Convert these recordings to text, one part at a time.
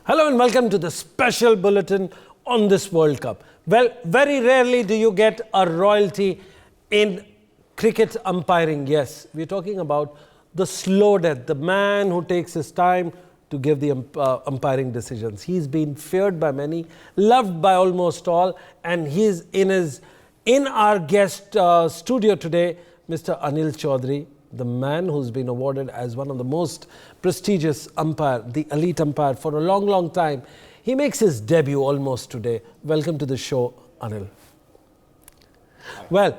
Hello and welcome to the special bulletin on this World Cup. Well, very rarely do you get a royalty in cricket umpiring. Yes, we're talking about the slow death, the man who takes his time to give the umpiring decisions. He's been feared by many, loved by almost all, and he's in our guest studio today, Mr. Anil Chaudhary, the man who's been awarded as one of the most prestigious umpire, the elite umpire for a long, long time. He makes his debut almost today. Welcome to the show, Anil. Well,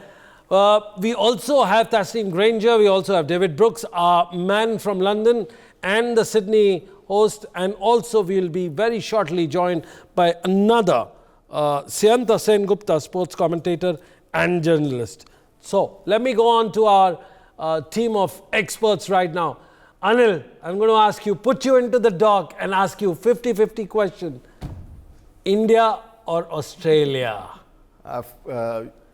we also have Tasneem Granger, we also have David Brooks, our man from London and the Sydney host, and also we'll be very shortly joined by another Syanta Sen-Gupta, sports commentator and journalist. So let me go on to our team of experts right now. Anil, I'm going to ask you, put you into the dock and ask you 50-50 question. India or Australia?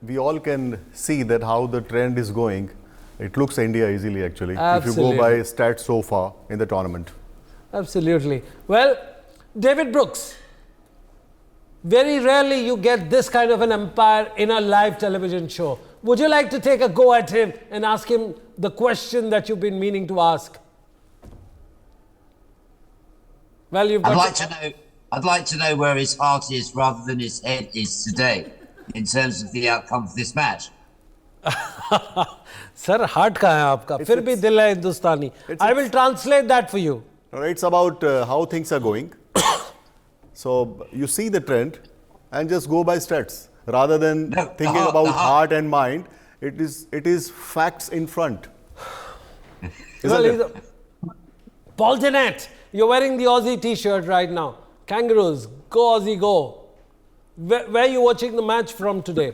We all can see that how the trend is going. It looks India easily actually, Absolutely. if you go by stats so far in the tournament. Absolutely. Well, David Brooks, very rarely you get this kind of an umpire in a live television show. Would you like to take a go at him and ask him the question that you've been meaning to ask? Well, I'd like to know where his heart is rather than his head is today in terms of the outcome of this match. Sir, heart kahan hai aapka? Fir bhi dil hai Hindustani. I will translate that for you. It's about how things are going. So you see the trend and just go by stats rather than thinking about heart and mind. It is facts in front. Well, Paul Jeanette, you're wearing the Aussie t-shirt right now. Kangaroos, go Aussie, go. Where are you watching the match from today?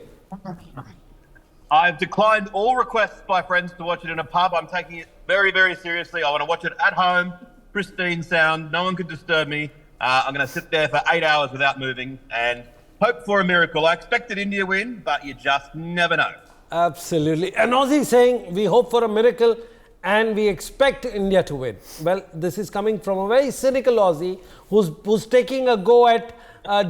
I've declined all requests by friends to watch it in a pub. I'm taking it very, very seriously. I want to watch it at home, pristine sound. No one could disturb me. I'm going to sit there for 8 hours without moving and hope for a miracle. I expected India win, but you just never know. Absolutely. An Aussie saying, we hope for a miracle and we expect India to win. Well, this is coming from a very cynical Aussie who's taking a go at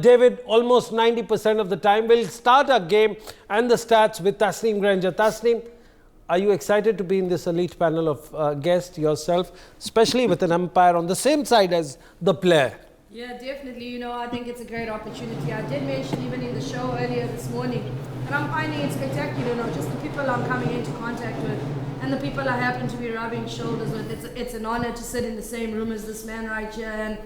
David almost 90% of the time. We'll start our game and the stats with Tasneem Granger. Tasneem, are you excited to be in this elite panel of guests yourself, especially with an umpire on the same side as the player? Yeah, definitely. You know, I think it's a great opportunity. I did mention even in the show earlier this morning, and I'm finding it spectacular, you know, just the people I'm coming into contact with and the people I happen to be rubbing shoulders with. It's an honor to sit in the same room as this man right here, and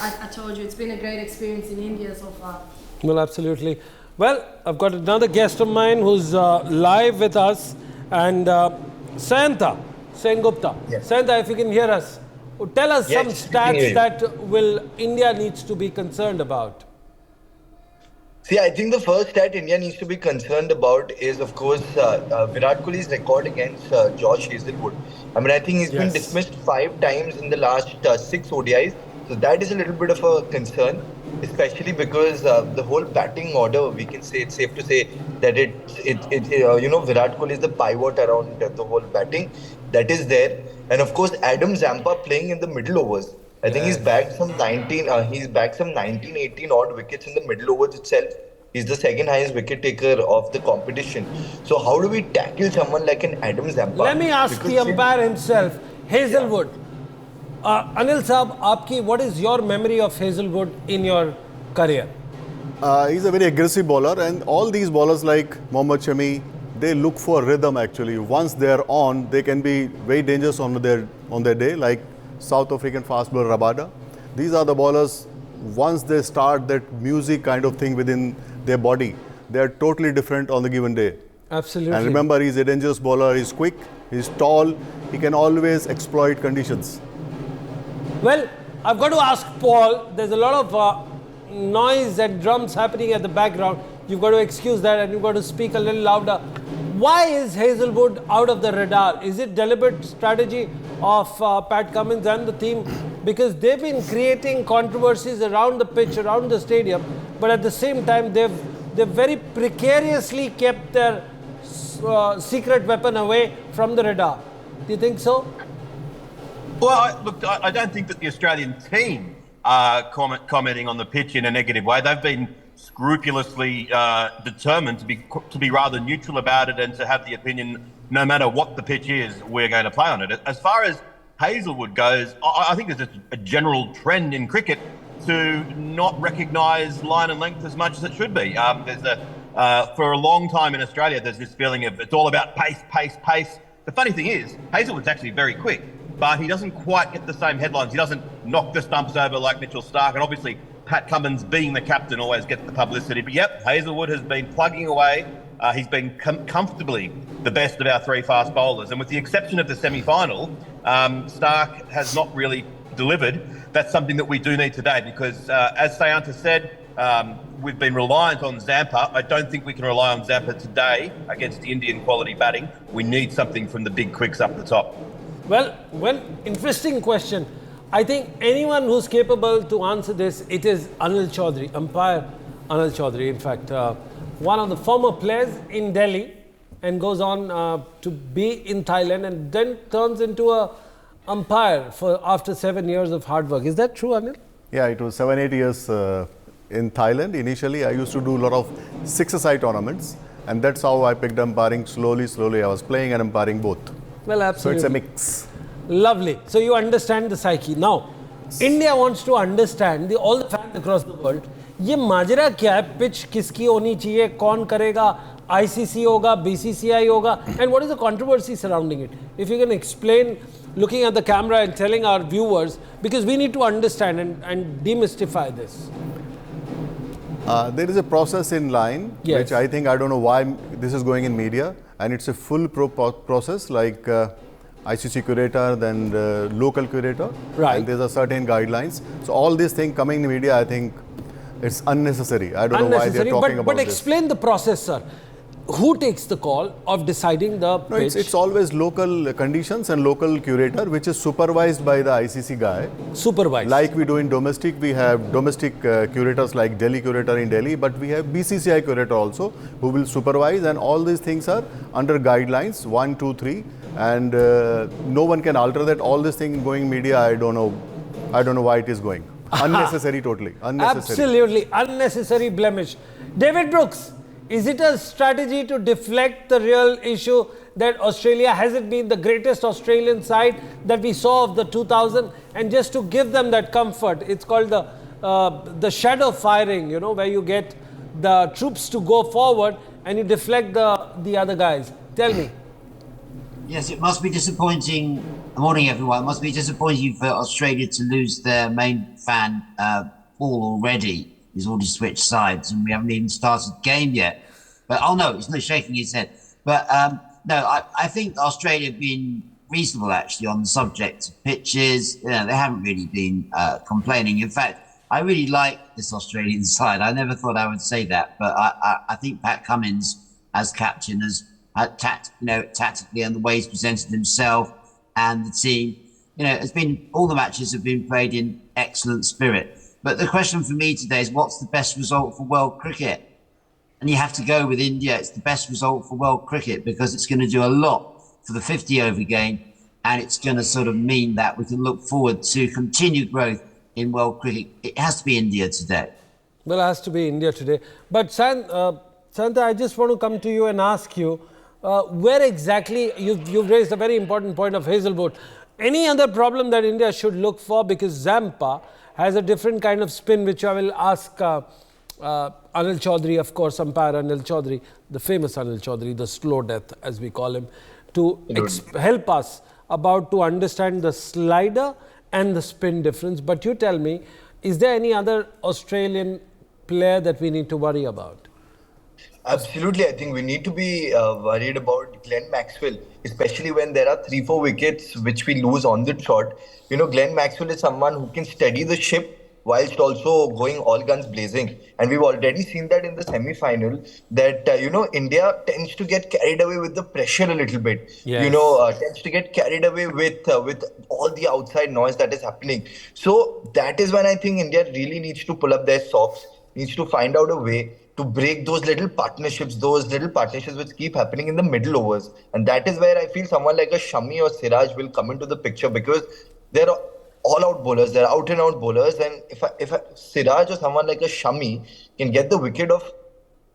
I told you, it's been a great experience in India so far. Well, absolutely. Well, I've got another guest of mine who's live with us, and Syanta Sen-Gupta. Yes. Syanta, if you can hear us, tell us Yes, some we can hear stats you. that India needs to be concerned about. See, I think the first stat India needs to be concerned about is, of course, Virat Kohli's record against Josh Hazelwood. I mean, I think he's been dismissed 5 times in the last 6 ODIs. So that is a little bit of a concern, especially because the whole batting order, we can say, it's safe to say that Virat Kohli is the pivot around the whole batting. That is there. And of course, Adam Zampa playing in the middle overs. I think he's bagged some 19, 18 odd wickets in the middle overs itself. He's the second highest wicket taker of the competition. So how do we tackle someone like an Adam Zampa? Let me ask the umpire himself, Hazelwood. Anil Saab, what is your memory of Hazelwood in your career? He's a very aggressive bowler, and all these bowlers like Mohammad Shami, they look for rhythm actually. Once they're on, they can be very dangerous on their day, like South African fast bowler Rabada. These are the bowlers, once they start that music kind of thing within their body, they're totally different on the given day. Absolutely. And remember, he's a dangerous bowler, he's quick, he's tall, he can always exploit conditions. Well, I've got to ask Paul, there's a lot of noise and drums happening at the background. You've got to excuse that and you've got to speak a little louder. Why is Hazelwood out of the radar? Is it deliberate strategy of Pat Cummins and the team? Because they've been creating controversies around the pitch, around the stadium, but at the same time they've very precariously kept their secret weapon away from the radar. Do you think so? Well, look, I don't think that the Australian team commenting on the pitch in a negative way. They've been scrupulously determined to be rather neutral about it and to have the opinion, no matter what the pitch is, we're going to play on it. As far as Hazelwood goes, I think there's a general trend in cricket to not recognise line and length as much as it should be. For a long time in Australia, there's this feeling of it's all about pace, pace, pace. The funny thing is, Hazelwood's actually very quick, but he doesn't quite get the same headlines. He doesn't knock the stumps over like Mitchell Starc, and obviously Pat Cummins, being the captain, always gets the publicity. But yep, Hazelwood has been plugging away. He's been comfortably the best of our three fast bowlers, and with the exception of the semi-final, Starc has not really delivered. That's something that we do need today because, as Sayanta said, we've been reliant on Zampa. I don't think we can rely on Zampa today against Indian quality batting. We need something from the big quicks up the top. Well, interesting question. I think anyone who's capable to answer this, it is Anil Chaudhary, umpire Anil Chaudhary. In fact, one of the former players in Delhi and goes on to be in Thailand and then turns into a umpire after 7 years of hard work. Is that true, Anil? Yeah, it was 7-8 years in Thailand. Initially, I used to do a lot of six-a-side tournaments, and that's how I picked umpiring slowly. I was playing and umpiring both. Well, absolutely. So it's a mix. Lovely. So you understand the psyche. Now, India wants to understand, all the fans across the world, ये माजरा क्या है, pitch किसकी होनी चाहिए, कौन करेगा, ICC होगा, BCCI होगा, and what is the controversy surrounding it? If you can explain, looking at the camera and telling our viewers, because we need to understand and demystify this. There is a process in line, yes, which I think, I don't know why this is going in media, and it's a full process like ICC curator, then the local curator, right, and there's a certain guidelines. So all these things coming in media, I think it's unnecessary. I don't know why they're talking about this. But explain the process, sir. Who takes the call of deciding the pitch? It's always local conditions and local curator, which is supervised by the ICC guy. Supervised. Like we do in domestic, we have domestic curators like Delhi curator in Delhi, but we have BCCI curator also who will supervise, and all these things are under guidelines 1, 2, 3, and no one can alter that. All this thing going media, I don't know why it is going. Unnecessary, totally. Unnecessary. Absolutely. Unnecessary blemish. David Brooks, is it a strategy to deflect the real issue that Australia hasn't been the greatest Australian side that we saw of the 2000, and just to give them that comfort? It's called the shadow firing, you know, where you get the troops to go forward and you deflect the other guys. Tell me. Yes, it must be disappointing. Good morning, everyone. It must be disappointing for Australia to lose their main fan, Paul, already. He's already switched sides, and we haven't even started the game yet. But no, he's not shaking his head. But no, I think Australia have been reasonable actually on the subject of pitches. You know, they haven't really been complaining. In fact, I really like this Australian side. I never thought I would say that, but I think Pat Cummins as captain has tactically and the way he's presented himself and the team, all the matches have been played in excellent spirit. But the question for me today is, what's the best result for world cricket? And you have to go with India. It's the best result for world cricket because it's going to do a lot for the 50-over game, and it's going to sort of mean that we can look forward to continued growth in world cricket. It has to be India today. Well, it has to be India today. But Santa, I just want to come to you and ask you, where exactly, you've raised a very important point of Hazelwood. Any other problem that India should look for? Because Zampa has a different kind of spin, which I will ask Anil Chaudhary, of course, umpire Anil Chaudhary, the famous Anil Chaudhary, the slow death, as we call him, to help us to understand the slider and the spin difference. But you tell me, is there any other Australian player that we need to worry about? Absolutely. I think we need to be worried about Glenn Maxwell, especially when there are 3-4 wickets which we lose on the trot. You know, Glenn Maxwell is someone who can steady the ship whilst also going all guns blazing. And we've already seen that in the semi-final that, India tends to get carried away with the pressure a little bit. Yes. Tends to get carried away with all the outside noise that is happening. So that is when I think India really needs to pull up their socks, needs to find out a way to break those little partnerships which keep happening in the middle overs. And that is where I feel someone like a Shami or Siraj will come into the picture, because they're all-out bowlers. They're out-and-out bowlers. And if Siraj or someone like a Shami can get the wicket of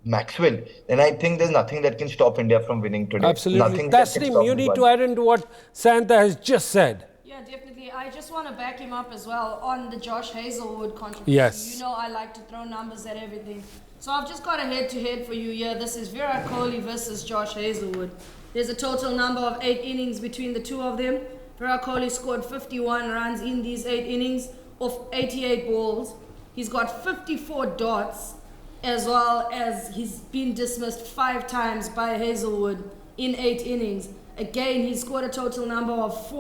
Maxwell, then I think there's nothing that can stop India from winning today. Absolutely. Nothing that can Tasneem, stop you need to Mumbai. add into what Santa has just said. Yeah, definitely. I just want to back him up as well on the Josh Hazelwood contribution. Yes. You know I like to throw numbers at everything. So I've just got a head-to-head for you here. This is Virat Kohli versus Josh Hazelwood. There's a total number of 8 innings between the two of them. Virat Kohli scored 51 runs in these 8 innings of 88 balls. He's got 54 dots, as well as he's been dismissed 5 times by Hazelwood in 8 innings. Again, he scored a total number of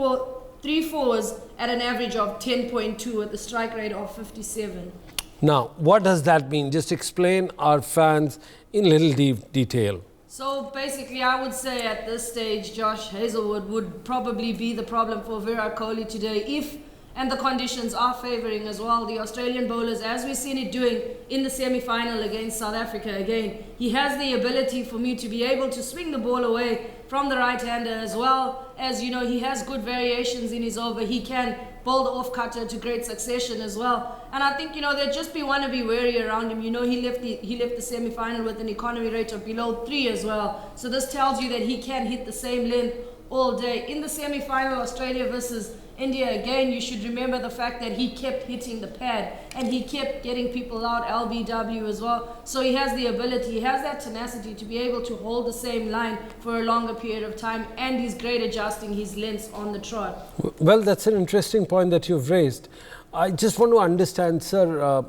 3 fours at an average of 10.2 with a strike rate of 57. Now, what does that mean? Just explain our fans in little detail. So basically, I would say at this stage, Josh Hazelwood would probably be the problem for Virat Kohli today if, and the conditions are favouring as well, the Australian bowlers, as we've seen it doing in the semi-final against South Africa again. He has the ability for me to be able to swing the ball away from the right-hander, as well as, you know, he has good variations in his over. He can bowl the off-cutter to great succession as well. And I think, you know, there'd just want to be wary around him. You know, he left the semi-final with an economy rate of below 3 as well. So this tells you that he can hit the same length all day. In the semi-final, Australia versus India, again, you should remember the fact that he kept hitting the pad and he kept getting people out LBW as well. So he has the ability, he has that tenacity to be able to hold the same line for a longer period of time, and he's great adjusting his lengths on the trot. Well, that's an interesting point that you've raised. I just want to understand, sir,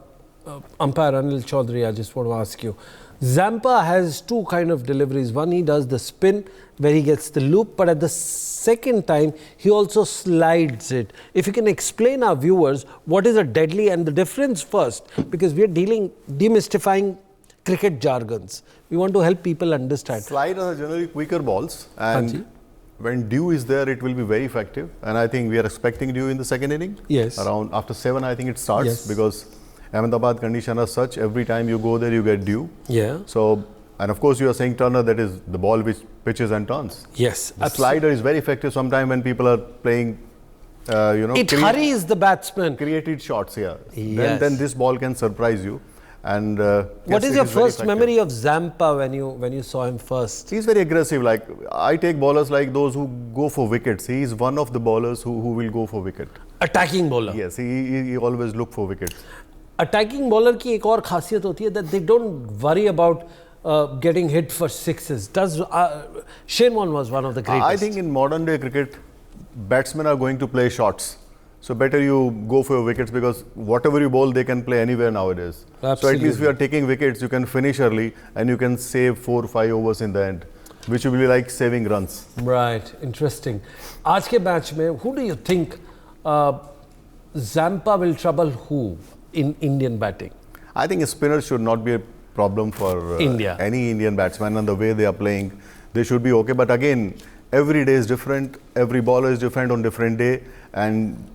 umpire Anil Chaudhary, I just want to ask you. Zampa has 2 kind of deliveries. One, he does the spin where he gets the loop, but at the second time, he also slides it. If you can explain our viewers what is a deadly and the difference first, because we are demystifying cricket jargons. We want to help people understand. Sliders are generally quicker balls, and when dew is there, it will be very effective. And I think we are expecting dew in the second inning. Yes. Around after 7, I think it starts, Yes. because Ahmedabad condition are such, every time you go there, you get dew. Yeah. So, and of course, you are saying Turner, that is the ball which pitches and turns. Yes. The slider is very effective sometimes when people are playing, it hurries the batsman. created shots here. Yes. Then this ball can surprise you. And What yes, is it your very first effective. memory of Zampa when you saw him first? He's very aggressive. Like, I take bowlers like those who go for wickets. He is one of the bowlers who will go for wicket. Attacking bowler. Yes, he always look for wickets. Attacking bowler की एक और खासियत होती है that they don't worry about getting hit for sixes. Shane Warne was one of the greatest. I think in modern day cricket, batsmen are going to play shots. So better you go for your wickets, because whatever you bowl, they can play anywhere nowadays. Absolutely. So at least if you are taking wickets, you can finish early and you can save 4 or 5 overs in the end, which will be like saving runs. Right, interesting. आज के match में, who do you think Zampa will trouble who in Indian batting? I think spinners should not be a problem for India. any Indian batsman, and the way they are playing, they should be okay. But again, every day is different, every bowler is different on different day, and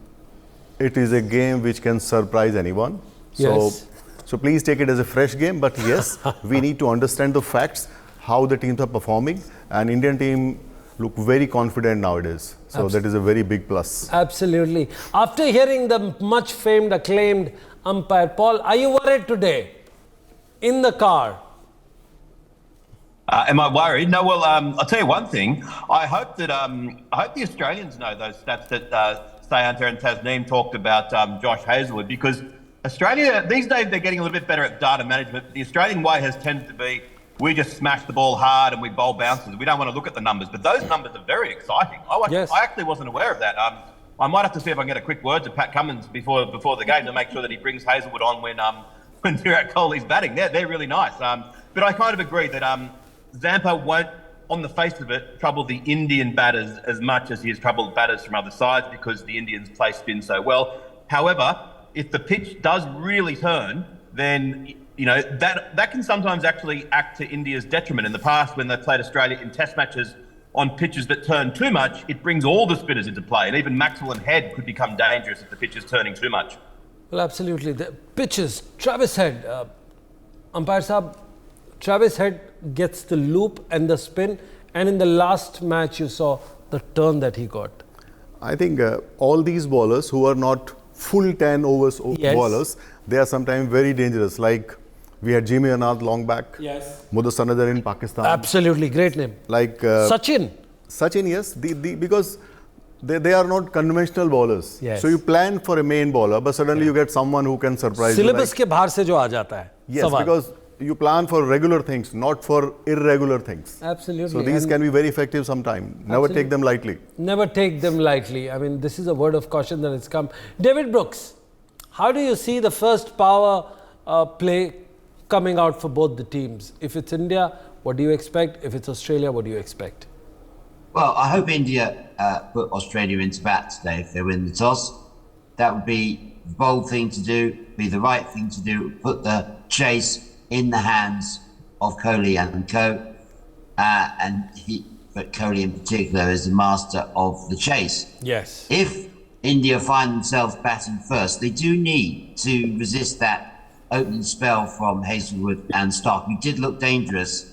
it is a game which can surprise anyone. Yes. So please take it as a fresh game. But yes, we need to understand the facts, how the teams are performing, and Indian team look very confident nowadays. So that is a very big plus. Absolutely. After hearing the much famed, acclaimed umpire, Paul, are you worried today in the car? Am I worried? No. Well, I'll tell you one thing. I hope that I hope the Australians know those stats that Sayanta and Tasneem talked about Josh Hazelwood, because Australia these days they're getting a little bit better at data management. The Australian way has tended to be we just smash the ball hard and we bowl bounces. We don't want to look at the numbers, but those numbers are very exciting. Yes. I actually wasn't aware of that. I might have to see if I can get a quick word to Pat Cummins before the game to make sure that he brings Hazelwood on when Virat Kohli's batting. They're really nice. But I kind of agree that Zampa won't, on the face of it, trouble the Indian batters as much as he has troubled batters from other sides, because the Indians play spin so well. However, if the pitch does really turn, then that can sometimes actually act to India's detriment. In the past, when they played Australia in test matches on pitches that turn too much, it brings all the spinners into play, and even Maxwell and Head could become dangerous if the pitch is turning too much. Well, absolutely. The pitches, Travis Head, umpire Saab, Travis Head gets the loop and the spin, and in the last match you saw the turn that he got. I think all these bowlers who are not full 10 overs Yes. bowlers, they are sometimes very dangerous. Like we had Jimmy Anand long back, Yes. Mudassanadar in Pakistan. Absolutely, great name. Like Sachin. Sachin, yes, because they are not conventional bowlers. Yes. So you plan for a main bowler, but suddenly you get someone who can surprise you. Syllabus Like, के बाहर से जो आ जाता है. yes, सवाल. because you plan for regular things, not for irregular things. Absolutely. So these And can be very effective sometime. Never Absolutely. take them lightly. never take them lightly. I mean, this is a word of caution that has come. David Brooks, how do you see the first power play coming out for both the teams? If it's India, what do you expect? If it's Australia, what do you expect? Well, I hope India put Australia into bat today if they win the toss. That would be the bold thing to do, be the right thing to do, put the chase in the hands of Kohli and co. But Kohli in particular is the master of the chase. Yes. If India find themselves batting first, they do need to resist that opening spell from Hazlewood and Stark. We did look dangerous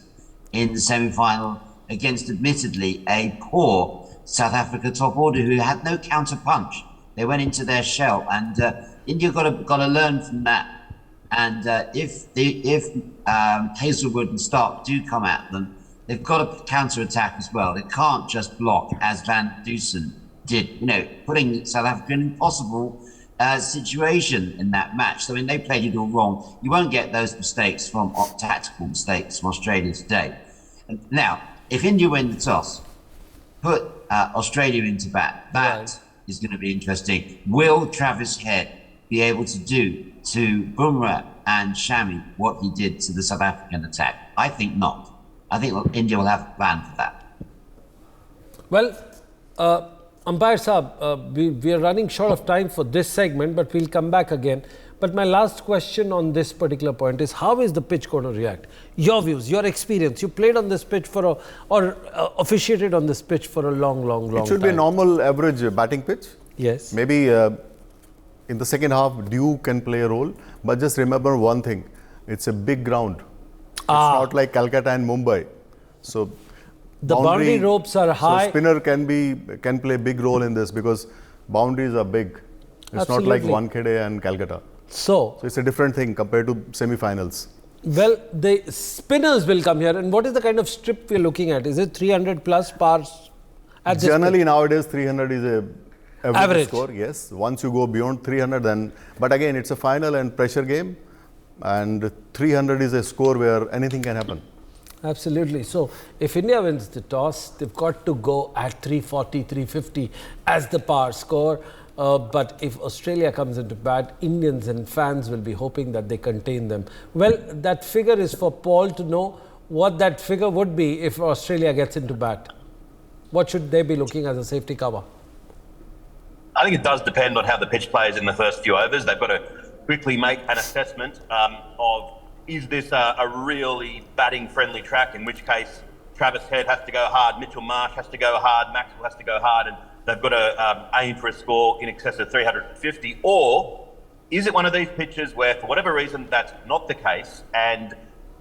in the semi-final against, admittedly, a poor South Africa top order who had no counter punch. They went into their shell, and India got to learn from that. And if Hazlewood and Stark do come at them, they've got to counter attack as well. They can't just block as Van Dusen did, putting South Africa in an impossible situation in that match. So, I mean, they played it all wrong. You won't get those mistakes from tactical mistakes from Australia today. And now, if India win the toss, put Australia into bat, that is going to be interesting. Will Travis Head be able to do to Bumrah and Shami what he did to the South African attack? I think not. I think India will have a plan for that. Well, Umpire Saab, we are running short of time for this segment, but we'll come back again. But my last question on this particular point is, how is the pitch going to react? Your views, your experience. You played on this pitch or officiated on this pitch for a long time. It should be a normal average batting pitch. Yes. Maybe in the second half, dew can play a role. But just remember one thing, it's a big ground. It's not like Calcutta and Mumbai. So the boundary ropes are high. So spinner can play a big role in this because boundaries are big. It's not like Wankhede and Calcutta. So it's a different thing compared to semi-finals. Well, the spinners will come here. And what is the kind of strip we're looking at? Is it 300 plus pars? Generally nowadays 300 is a average score. Yes. Once you go beyond 300 then, but again it's a final and pressure game. And 300 is a score where anything can happen. Absolutely. So, if India wins the toss, they've got to go at 340, 350 as the par score. But if Australia comes into bat, Indians and fans will be hoping that they contain them. Well, that figure is for Paul to know what that figure would be if Australia gets into bat. What should they be looking as a safety cover? I think it does depend on how the pitch plays in the first few overs. They've got to quickly make an assessment of, is this a really batting friendly track, in which case Travis Head has to go hard, Mitchell Marsh has to go hard, Maxwell has to go hard, and they've got to aim for a score in excess of 350? Or is it one of these pitches where, for whatever reason, that's not the case, and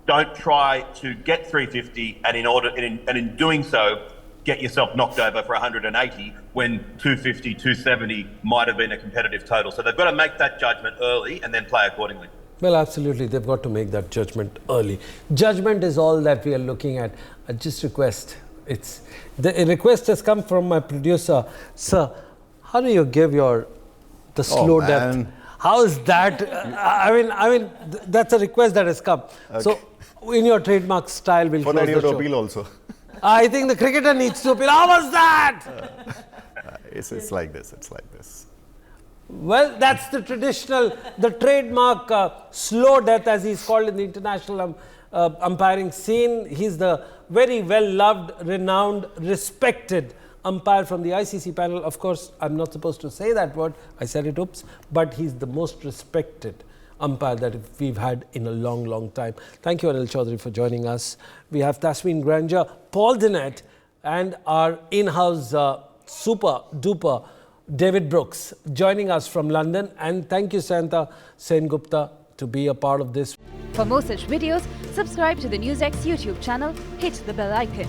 don't try to get 350 and in doing so get yourself knocked over for 180 when 250, 270 might have been a competitive total? So they've got to make that judgment early and then play accordingly. Well, absolutely. They've got to make that judgment early. Judgment is all that we are looking at. I just request. The request has come from my producer. Sir, how do you give the slow depth? How is that? I mean, that's a request that has come. Okay. So, in your trademark style, we'll close the show. Appeal also. I think the cricketer needs to appeal. How was that? It's like this. It's like this. Well, that's the traditional, the trademark slow death, as he's called in the international umpiring scene. He's the very well-loved, renowned, respected umpire from the ICC panel. Of course, I'm not supposed to say that word. I said it, oops. But he's the most respected umpire that we've had in a long time. Thank you, Anil Chaudhary, for joining us. We have Tasmin Granger, Paul Dinette, and our in-house super duper David Brooks joining us from London. And thank you, Santa Sengupta, to be a part of this. For more such videos, subscribe to the NewsX YouTube channel, hit the bell icon.